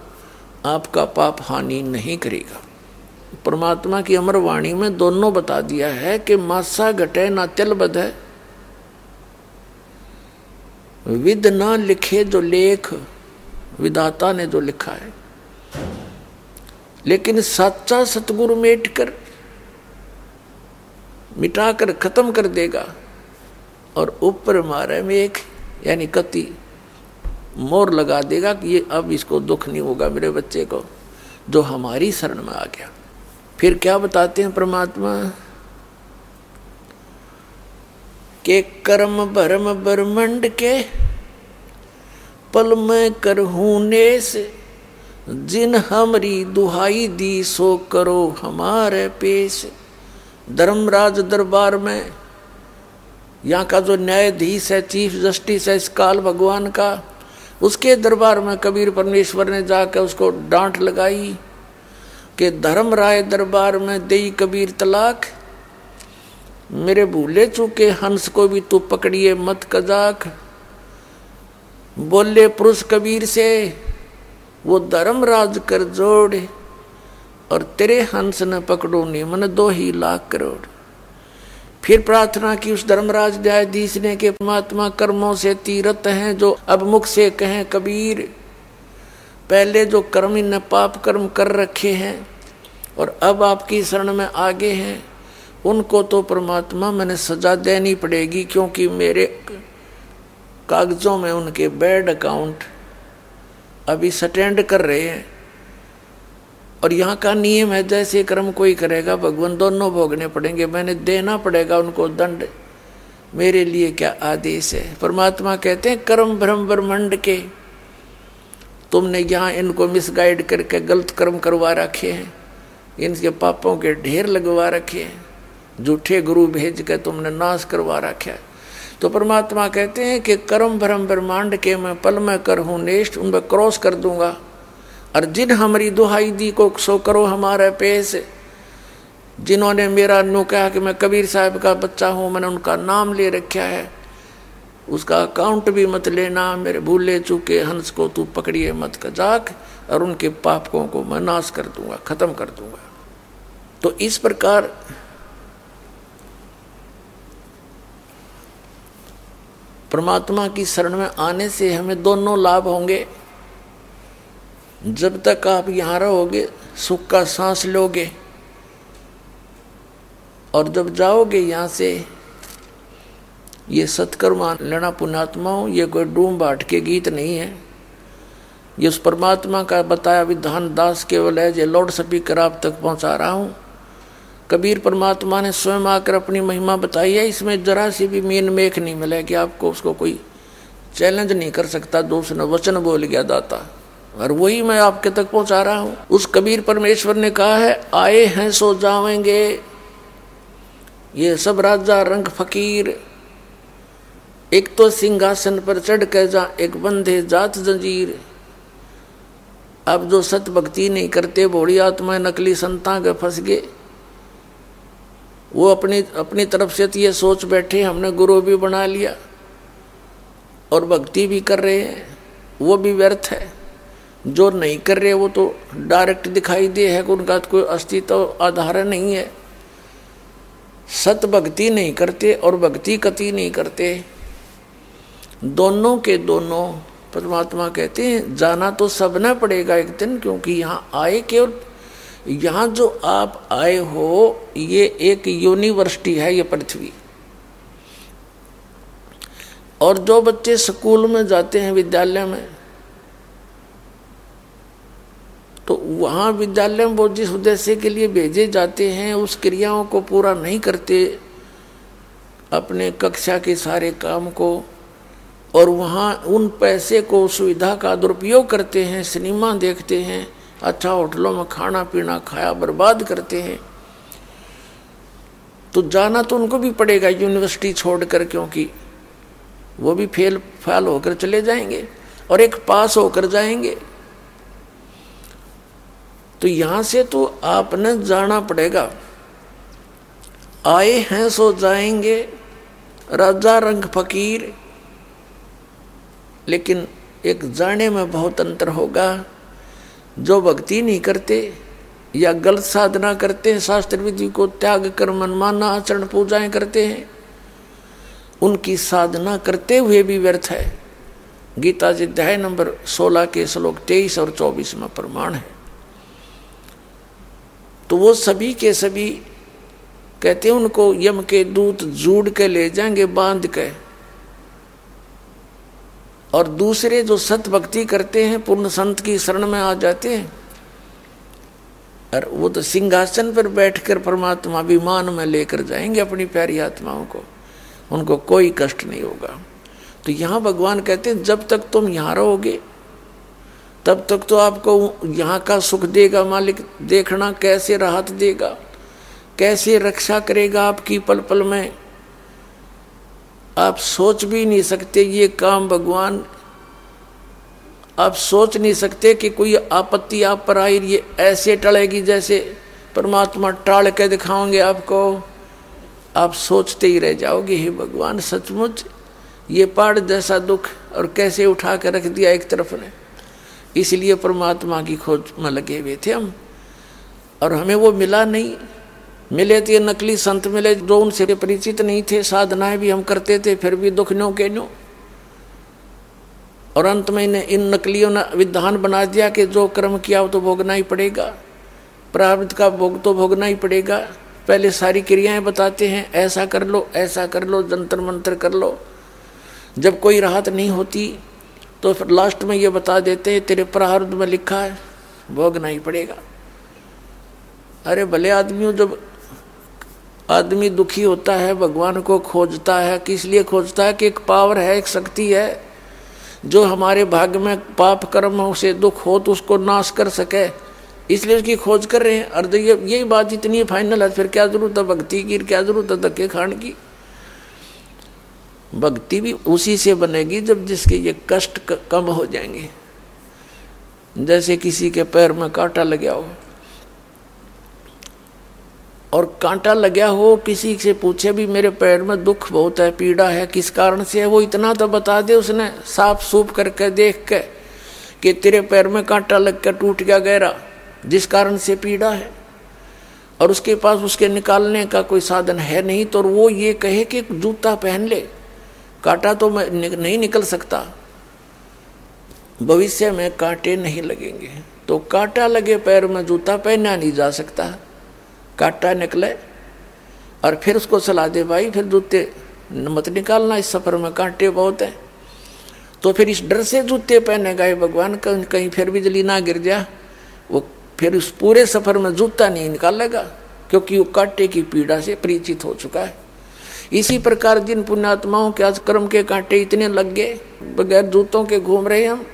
आपका पाप हानि नहीं करेगा। परमात्मा की अमर वाणी में दोनों बता दिया है कि मासा घटे ना तिल बधे, विद ना लिखे जो लेख, विधाता ने जो लिखा है, लेकिन सच्चा सतगुरु मेट कर मिटाकर खत्म कर देगा और ऊपर मारे में एक यानी कति मोर लगा देगा कि ये अब इसको दुख नहीं होगा मेरे बच्चे को जो हमारी शरण में आ गया। फिर क्या बताते हैं परमात्मा के कर्म भरम ब्रह्मंड के पल में करहूं नेस, जिन हमरी दुहाई दी सो करो हमारे पेश। धर्मराज दरबार में यहाँ का जो न्यायाधीश है, चीफ जस्टिस है इस काल भगवान का, उसके दरबार में कबीर परमेश्वर ने जाकर उसको डांट लगाई कि धर्मराय दरबार में देई कबीर तलाक, मेरे भूले चूके हंस को भी तू पकड़िए मत कजाक। बोले पुरुष कबीर से वो धर्मराज कर जोड़, और तेरे हंस न पकड़ो नहीं मन 2 लाख करोड़। फिर प्रार्थना की उस धर्मराज न्यायाधीश ने कि परमात्मा कर्मों से तीरथ हैं जो अब मुख से कहें कबीर, पहले जो कर्म इन पाप कर्म कर रखे हैं और अब आपकी शरण में आगे हैं, उनको तो परमात्मा मैंने सजा देनी पड़ेगी, क्योंकि मेरे कागजों में उनके बैड अकाउंट अभी स्टैंड कर रहे हैं। और यहाँ का नियम है जैसे कर्म कोई करेगा भगवान दोनों भोगने पड़ेंगे, मैंने देना पड़ेगा उनको दंड, मेरे लिए क्या आदेश है। परमात्मा कहते हैं कर्म भ्रम ब्रह्मंड के, तुमने यहाँ इनको मिसगाइड करके गलत कर्म करवा रखे हैं, इनके पापों के ढेर लगवा रखे हैं, झूठे गुरु भेज के तुमने नाश करवा रखा है। तो परमात्मा कहते हैं कि कर्म भ्रम ब्रह्मांड के मैं पल में करहूं नेष्ट, उन पर क्रॉस कर दूंगा। और जिन हमारी दुहाई दी को सो करो हमारे पेश, जिन्होंने मेरा नो कहा कि मैं कबीर साहब का बच्चा हूँ, मैंने उनका नाम ले रखा है, उसका अकाउंट भी मत लेना, मेरे भूले चूके हंस को तू पकड़िए मत कजाक, और उनके पापों को मैं नाश कर दूंगा, खत्म कर दूंगा। तो इस प्रकार परमात्मा की शरण में आने से हमें दोनों लाभ होंगे। जब तक आप यहाँ रहोगे सुख का सांस लोगे, और जब जाओगे यहाँ से, ये सत्कर्म लेना पुण्यात्माओं, ये कोई डूम बाट के गीत नहीं है, ये उस परमात्मा का बताया विधान दास केवल है, जो लाउड स्पीकर आप तक पहुँचा रहा हूँ। कबीर परमात्मा ने स्वयं आकर अपनी महिमा बताई है, इसमें जरा सी भी मीन मेख नहीं मिले कि आपको उसको कोई चैलेंज नहीं कर सकता। दूसरा वचन बोल गया दाता, और वही मैं आपके तक पहुंचा रहा हूं। उस कबीर परमेश्वर ने कहा है, आए हैं सो जावेंगे, ये सब राजा रंग फकीर एक तो सिंहासन पर चढ़ कर जा एक बंधे जात जंजीर। अब जो सत भक्ति नहीं करते भोली आत्मा नकली संता के फंस गए। वो अपनी तरफ से तो ये सोच बैठे हमने गुरु भी बना लिया और भक्ति भी कर रहे हैं, वो भी व्यर्थ है। जो नहीं कर रहे वो तो डायरेक्ट दिखाई दे है कि उनका कोई अस्तित्व आधार नहीं है। सत भक्ति नहीं करते और भक्ति कति नहीं करते, दोनों के दोनों परमात्मा कहते हैं जाना तो सबने पड़ेगा एक दिन, क्योंकि यहाँ आए केवल यहाँ जो आप आए हो ये एक यूनिवर्सिटी है, ये पृथ्वी। और जो बच्चे स्कूल में जाते हैं विद्यालय में, तो वहाँ विद्यालय में वो जिस उद्देश्य के लिए भेजे जाते हैं उस क्रियाओं को पूरा नहीं करते, अपने कक्षा के सारे काम को, और वहाँ उन पैसे को सुविधा का दुरुपयोग करते हैं, सिनेमा देखते हैं, अच्छा होटलों में खाना पीना खाया बर्बाद करते हैं। तो जाना तो उनको भी पड़ेगा यूनिवर्सिटी छोड़कर, क्योंकि वो भी फेल होकर चले जाएंगे और एक पास होकर जाएंगे। तो यहाँ से तो आपने जाना पड़ेगा। आए हैं सो जाएंगे, राजा रंग फकीर। लेकिन एक जाने में बहुत अंतर होगा। जो भक्ति नहीं करते या गलत साधना करते हैं, शास्त्र विधि को त्याग कर मनमाना आचरण पूजाएं करते हैं, उनकी साधना करते हुए भी व्यर्थ है। गीता जी अध्याय नंबर 16 के श्लोक 23 और 24 में प्रमाण है। तो वो सभी के सभी कहते हैं उनको यम के दूत जूड़ के ले जाएंगे बांध के। और दूसरे जो सत भक्ति करते हैं पूर्ण संत की शरण में आ जाते हैं, और वो तो सिंहासन पर बैठकर परमात्मा विमान में लेकर जाएंगे अपनी प्यारी आत्माओं को, उनको कोई कष्ट नहीं होगा। तो यहाँ भगवान कहते हैं जब तक तुम यहाँ रहोगे तब तक तो आपको यहाँ का सुख देगा मालिक। देखना कैसे राहत देगा, कैसे रक्षा करेगा आपकी पल पल में। आप सोच भी नहीं सकते ये काम भगवान, आप सोच नहीं सकते कि कोई आपत्ति आप पर आई ये ऐसे टलेगी जैसे परमात्मा टाल के दिखाओगे आपको। आप सोचते ही रह जाओगे हे भगवान सचमुच ये पहाड़ जैसा दुख और कैसे उठा कर रख दिया एक तरफ ने। इसलिए परमात्मा की खोज में लगे हुए थे हम, और हमें वो मिला नहीं। मिले थे नकली संत मिले जो उनसे परिचित नहीं थे, साधनाएं भी हम करते थे फिर भी दुख न्यों के न्यों। और अंत में इन नकलियों ने विधान बना दिया कि जो कर्म किया वो तो भोगना ही पड़ेगा, प्रारब्ध का भोग तो भोगना ही पड़ेगा। पहले सारी क्रियाएं बताते हैं, ऐसा कर लो ऐसा कर लो, जंतर मंत्र कर लो। जब कोई राहत नहीं होती तो फिर लास्ट में ये बता देते हैं तेरे प्रारब्ध में लिखा है भोगना ही पड़ेगा। अरे भले आदमियों, जब आदमी दुखी होता है भगवान को खोजता है, किस लिए खोजता है कि एक पावर है, एक शक्ति है जो हमारे भाग्य में पाप कर्म से दुख हो तो उसको नाश कर सके, इसलिए उसकी खोज कर रहे हैं। और यही बात इतनी फाइनल है, फिर क्या जरूरत है भक्ति की, क्या जरूरत है धक्के खाने की। भक्ति भी उसी से बनेगी जब जिसके ये कष्ट कम हो जाएंगे। जैसे किसी के पैर में कांटा लगा हो, और कांटा लगा हो, किसी से पूछे भी मेरे पैर में दुख बहुत है, पीड़ा है, किस कारण से है, वो इतना तो बता दे उसने साफ सूफ करके देख के कि तेरे पैर में कांटा लग कर टूट गया गहरा, जिस कारण से पीड़ा है, और उसके पास उसके निकालने का कोई साधन है नहीं, तो वो ये कहे कि जूता पहन ले, कांटा तो नहीं निकल सकता, भविष्य में कांटे नहीं लगेंगे। तो कांटा लगे पैर में जूता पहना नहीं जा सकता, कांटा निकले और फिर उसको सलाह दे भाई फिर जूते मत निकालना, इस सफर में कांटे बहुत है। तो फिर इस डर से जूते पहनेगा ये भगवान, कहीं फिर बिजली ना गिर जाए, वो फिर उस पूरे सफर में जूता नहीं निकालेगा, क्योंकि वो कांटे की पीड़ा से परिचित हो चुका है। इसी प्रकार जिन पुण्यात्माओं के आज कर्म के कांटे इतने लग गए, बगैर जूतों के घूम रहे हम।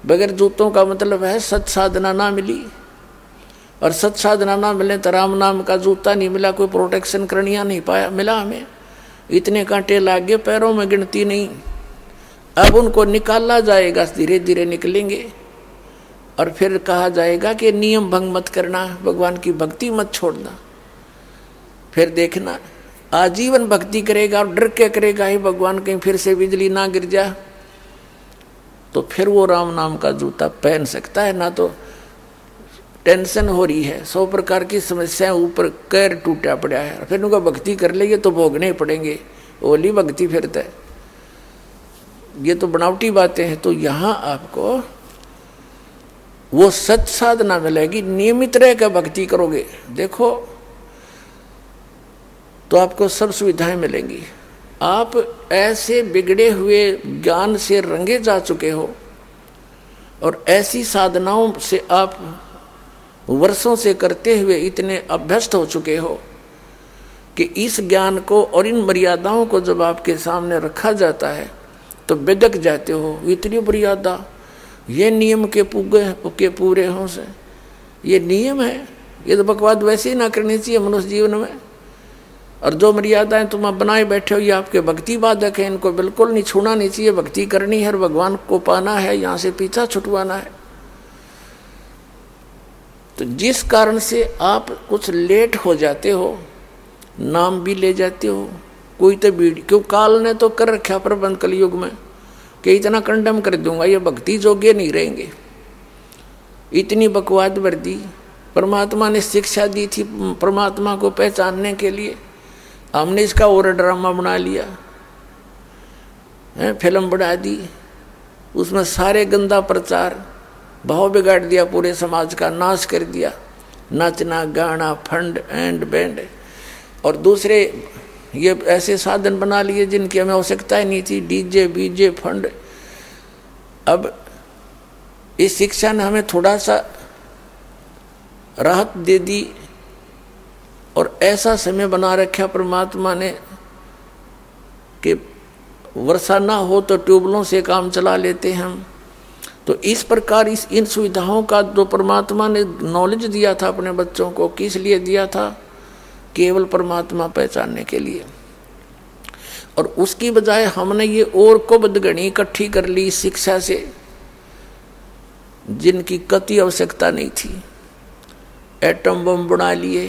बगैर जूतों का मतलब है सत साधना ना मिली, और सत साधना ना मिले तो राम नाम का जूता नहीं मिला, कोई प्रोटेक्शन करनिया नहीं पाया मिला हमें। इतने कांटे लाग गए पैरों में गिनती नहीं। अब उनको निकाला जाएगा, धीरे धीरे निकलेंगे और फिर कहा जाएगा कि नियम भंग मत करना, भगवान की भक्ति मत छोड़ना। फिर देखना आजीवन भक्ति करेगा और डर के करेगा ही भगवान कहीं फिर से बिजली ना गिर जा, तो फिर वो राम नाम का जूता पहन सकता है। ना तो टेंशन हो रही है, 100 प्रकार की समस्याएं ऊपर कैर टूटा पड़ा है, फिर उनका भक्ति कर लेंगे तो भोगने ही पड़ेंगे, ओली भक्ति फिरता है। ये तो बनावटी बातें हैं। तो यहाँ आपको वो सच साधना मिलेगी, नियमित रह कर भक्ति करोगे देखो तो आपको सब सुविधाएं मिलेंगी। आप ऐसे बिगड़े हुए ज्ञान से रंगे जा चुके हो और ऐसी साधनाओं से आप वर्षों से करते हुए इतने अभ्यस्त हो चुके हो कि इस ज्ञान को और इन मर्यादाओं को जब आपके सामने रखा जाता है तो बेधक जाते हो। इतनी मर्यादा, ये नियम के पूरे हों से, ये नियम है, ये तो बकवाद वैसे ही ना करनी चाहिए मनुष्य जीवन में। और जो मर्यादाएं तुम आप बनाए बैठे हो ये आपके भक्ति बाधक है, इनको बिल्कुल नहीं छूना नहीं चाहिए। भक्ति करनी है, भगवान को पाना है, यहाँ से पीछा छुटवाना है। तो जिस कारण से आप कुछ लेट हो जाते हो, नाम भी ले जाते हो, कोई तो बीड़ी क्यों काल ने तो कर रखा प्रबंध कलयुग में कि इतना कंडम कर दूंगा, ये भक्ति जोगे नहीं रहेंगे। इतनी बकवाद भर दी। परमात्मा ने शिक्षा दी थी परमात्मा को पहचानने के लिए, हमने इसका और ड्रामा बना लिया है, फिल्म बना दी, उसमें सारे गंदा प्रचार, भाव बिगाड़ दिया, पूरे समाज का नाश कर दिया। नाचना गाना फंड एंड बैंड और दूसरे ये ऐसे साधन बना लिए जिनकी हमें आवश्यकता ही नहीं थी, डीजे बीजे फंड। अब इस शिक्षा ने हमें थोड़ा सा राहत दे दी और ऐसा समय बना रखा परमात्मा ने कि वर्षा ना हो तो ट्यूबवेलों से काम चला लेते हैं हम। तो इस प्रकार इन सुविधाओं का जो परमात्मा ने नॉलेज दिया था अपने बच्चों को, किस लिए दिया था? केवल परमात्मा पहचानने के लिए। और उसकी बजाय हमने ये और को बदगणी इकट्ठी कर ली शिक्षा से, जिनकी कति आवश्यकता नहीं थी। एटम बम बना लिए,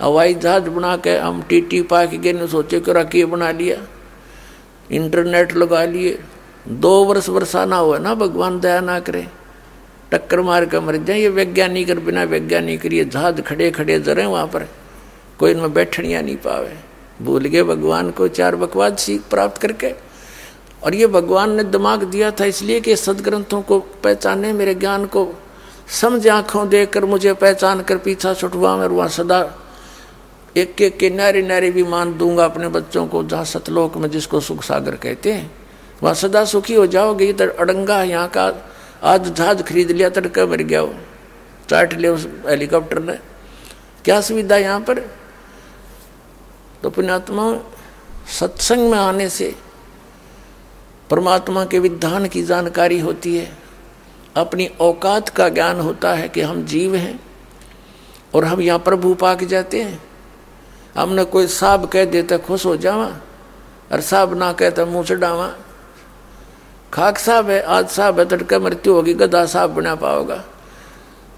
हवाई जहाज बना के हम टीटी पाक गए, सोचे कि राखी बना लिया, इंटरनेट लगा लिए। 2 वर्ष वर्षा ना हुआ ना, भगवान दया ना करे, टक्कर मार कर मर जाए। ये वैज्ञानिक और बिना वैज्ञानिक ये जहाज खड़े खड़े जरे वहाँ पर, कोई इनमें बैठनिया नहीं पावे। भूल गए भगवान को 4 बकवाद सीख प्राप्त करके। और ये भगवान ने दिमाग दिया था इसलिए कि सदग्रंथों को पहचाने, मेरे ज्ञान को समझ आँखों देकर मुझे पहचान कर पीछा छुटवा। मैं वहाँ सदा एक एक के नारे नारे भी मान दूंगा अपने बच्चों को, जहाँ सतलोक में जिसको सुख सागर कहते हैं, वहाँ सदा सुखी हो जाओगे। इधर अड़ंगा यहाँ का, आज जहाज खरीद लिया तड़का मर गया, वो चाट लिया उस हेलीकॉप्टर ने, क्या सुविधा यहाँ पर। तो पुण्यात्मा सत्संग में आने से परमात्मा के विधान की जानकारी होती है, अपनी औकात का ज्ञान होता है कि हम जीव हैं और हम यहाँ प्रभु पाक जाते हैं। हमने कोई साहब कह देता खुश हो जावा, और साहब ना कहता मुँह चढ़ावा। खाक साहब है, आज साहब है, तड़का मृत्यु होगी, गधा साहब बना पाओगा।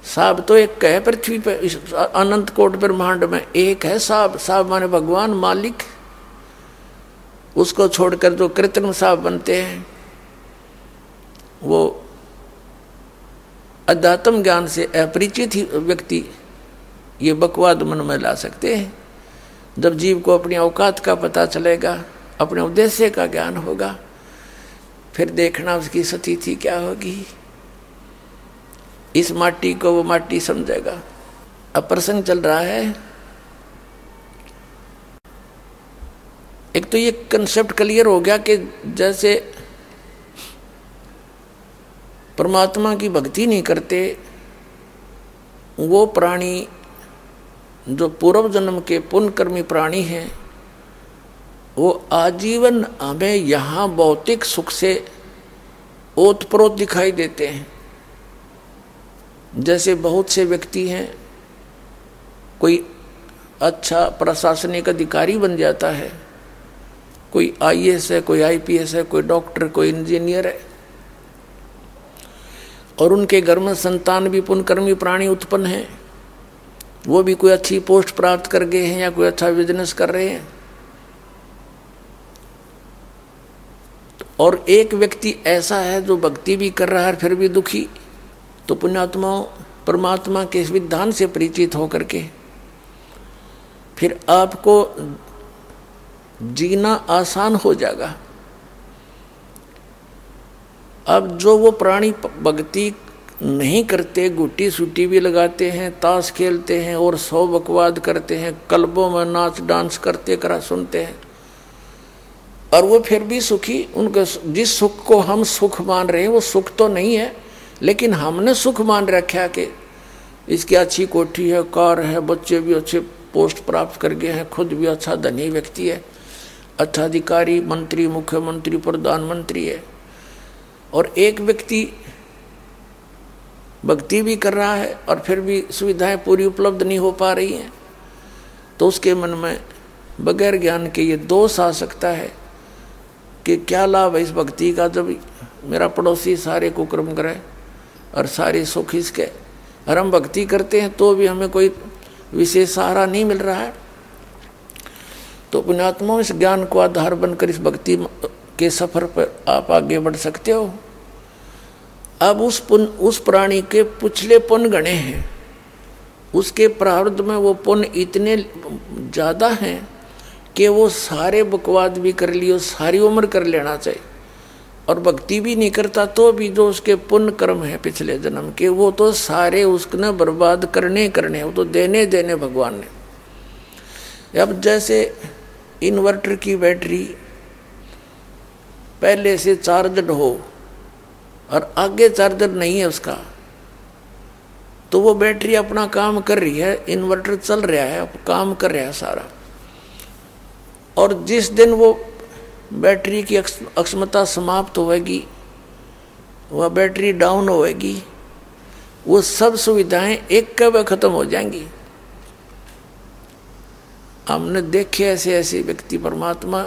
साहब तो एक कहे पृथ्वी पे, इस अनंत कोट ब्रह्मांड में एक है साहब। साहब माने भगवान मालिक, उसको छोड़कर जो कृत्रिम साहब बनते हैं वो अध्यात्म ज्ञान से अपरिचित ही व्यक्ति ये बकवाद मन में ला सकते हैं। जब जीव को अपनी औकात का पता चलेगा, अपने उद्देश्य का ज्ञान होगा, फिर देखना उसकी स्थिति क्या होगी। इस माटी को वो माटी समझेगा। अब प्रसंग चल रहा है, एक तो ये कंसेप्ट क्लियर हो गया कि जैसे परमात्मा की भक्ति नहीं करते वो प्राणी जो पूर्व जन्म के पुण्यकर्मी प्राणी हैं, वो आजीवन हमें यहाँ भौतिक सुख से ओतप्रोत दिखाई देते हैं। जैसे बहुत से व्यक्ति हैं, कोई अच्छा प्रशासनिक अधिकारी बन जाता है, कोई IAS है, कोई IPS है, कोई डॉक्टर, कोई इंजीनियर है, और उनके घर में संतान भी पुण्यकर्मी प्राणी उत्पन्न है, वो भी कोई अच्छी पोस्ट प्राप्त कर गए हैं या कोई अच्छा बिजनेस कर रहे हैं। और एक व्यक्ति ऐसा है जो भक्ति भी कर रहा है फिर भी दुखी, तो पुण्यात्माओं परमात्मा के विधान से परिचित होकर के फिर आपको जीना आसान हो जाएगा। अब जो वो प्राणी भक्ति नहीं करते, गुट्टी सुट्टी भी लगाते हैं, ताश खेलते हैं और सौ बकवाद करते हैं, क्लबों में नाच डांस करते करा सुनते हैं, और वो फिर भी सुखी, उनका जिस सुख को हम सुख मान रहे हैं वो सुख तो नहीं है, लेकिन हमने सुख मान रखा कि इसकी अच्छी कोठी है, कार है, बच्चे भी अच्छे पोस्ट प्राप्त कर गए हैं, खुद भी अच्छा धनी व्यक्ति है, अच्छा अधिकारी, मंत्री, मुख्यमंत्री, प्रधानमंत्री है। और एक व्यक्ति भक्ति भी कर रहा है और फिर भी सुविधाएं पूरी उपलब्ध नहीं हो पा रही हैं, तो उसके मन में बगैर ज्ञान के ये दोष आ सकता है कि क्या लाभ है इस भक्ति का, जब मेरा पड़ोसी सारे कुकर्म करे और सारे सुख इसके, और हम भक्ति करते हैं तो भी हमें कोई विशेष सहारा नहीं मिल रहा है। तो पुण्यात्माओं इस ज्ञान को आधार बनकर इस भक्ति के सफर पर आप आगे बढ़ सकते हो। अब उस प्राणी के पिछले पुण्य गणे हैं, उसके प्रारब्ध में वो पुण्य इतने ज़्यादा हैं कि वो सारे बकवाद भी कर लियो, सारी उम्र कर लेना चाहिए, और भक्ति भी नहीं करता तो भी जो उसके पुण्य कर्म है पिछले जन्म के, वो तो सारे उसने बर्बाद करने वो तो देने भगवान ने। अब जैसे इन्वर्टर की बैटरी पहले से चार्जड हो और आगे चार्जर नहीं है उसका, तो वो बैटरी अपना काम कर रही है, इन्वर्टर चल रहा है, काम कर रहा है सारा, और जिस दिन वो बैटरी की अक्षमता समाप्त होगी, वह बैटरी डाउन होगी, वो सब सुविधाएं एक कब खत्म हो जाएंगी। हमने देखे ऐसे व्यक्ति परमात्मा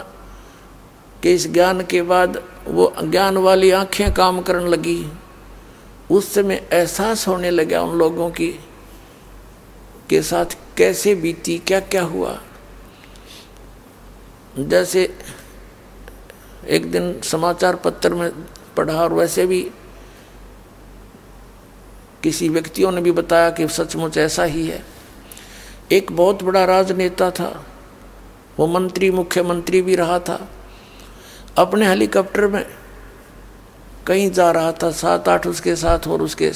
के इस ज्ञान के बाद वो ज्ञान वाली आंखें काम करने लगी, उस समय एहसास होने लगा उन लोगों की के साथ कैसे बीती, क्या क्या हुआ। जैसे एक दिन समाचार पत्र में पढ़ा, और वैसे भी किसी व्यक्तियों ने भी बताया कि सचमुच ऐसा ही है। एक बहुत बड़ा राजनेता था, वो मंत्री, मुख्यमंत्री भी रहा था, अपने हेलीकॉप्टर में कहीं जा रहा था, 7-8 उसके साथ और उसके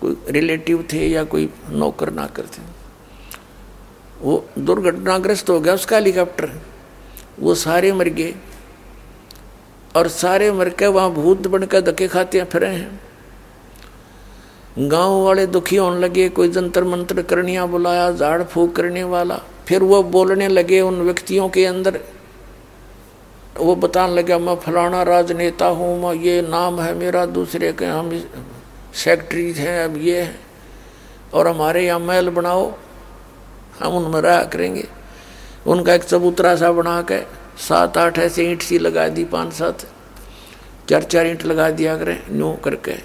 कोई रिलेटिव थे या कोई नौकर नाकर थे। वो दुर्घटनाग्रस्त हो गया उसका हेलीकॉप्टर, वो सारे मर गए, और सारे मर के वहाँ भूत बनकर धक्के खाते फिरे हैं। गांव वाले दुखी होने लगे, कोई जंतर मंत्र करनिया बुलाया, झाड़ फूक करने वाला, फिर वो बोलने लगे उन व्यक्तियों के अंदर, वो बताने लगा मैं फलाना राजनेता हूँ, मैं ये नाम है मेरा, दूसरे के हम सेक्रेटरी हैं, अब ये है, और हमारे यहाँ महल बनाओ, हम उनमें रहा करेंगे। उनका एक चबूतरा सा बना के 7-8 ऐसे ईंट सी लगा दी, 5-7 4-4 ईंट लगा दिया करें, यूँ करके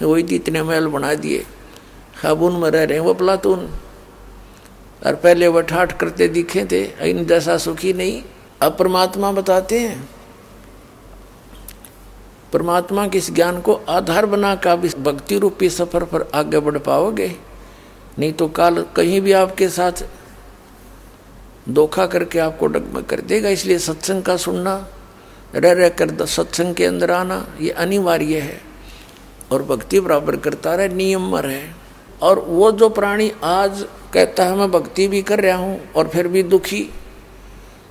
वही इतने महल बना दिए। अब उनमें रह रहे हैं वो प्लातून, और पहले वो ठाठ करते दिखे थे, इन जैसा सुखी नहीं। अब परमात्मा बताते हैं, परमात्मा के इस ज्ञान को आधार बना कर आप इस भक्ति रूपी सफर पर आगे बढ़ पाओगे, नहीं तो काल कहीं भी आपके साथ धोखा करके आपको डगमग कर देगा। इसलिए सत्संग का सुनना, रह कर सत्संग के अंदर आना, ये अनिवार्य है, और भक्ति बराबर करता रहे नियम है। और वो जो प्राणी आज कहता है मैं भक्ति भी कर रहा हूँ और फिर भी दुखी,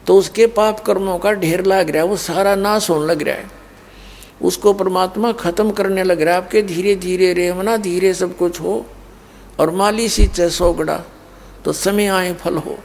तो उसके पाप कर्मों का ढेर लग रहा है, वो सारा नाश होने लग रहा है, उसको परमात्मा खत्म करने लग रहा है। आपके धीरे धीरे रेमना धीरे सब कुछ हो, और माली सी 600 गड़ा तो समय आए फल हो।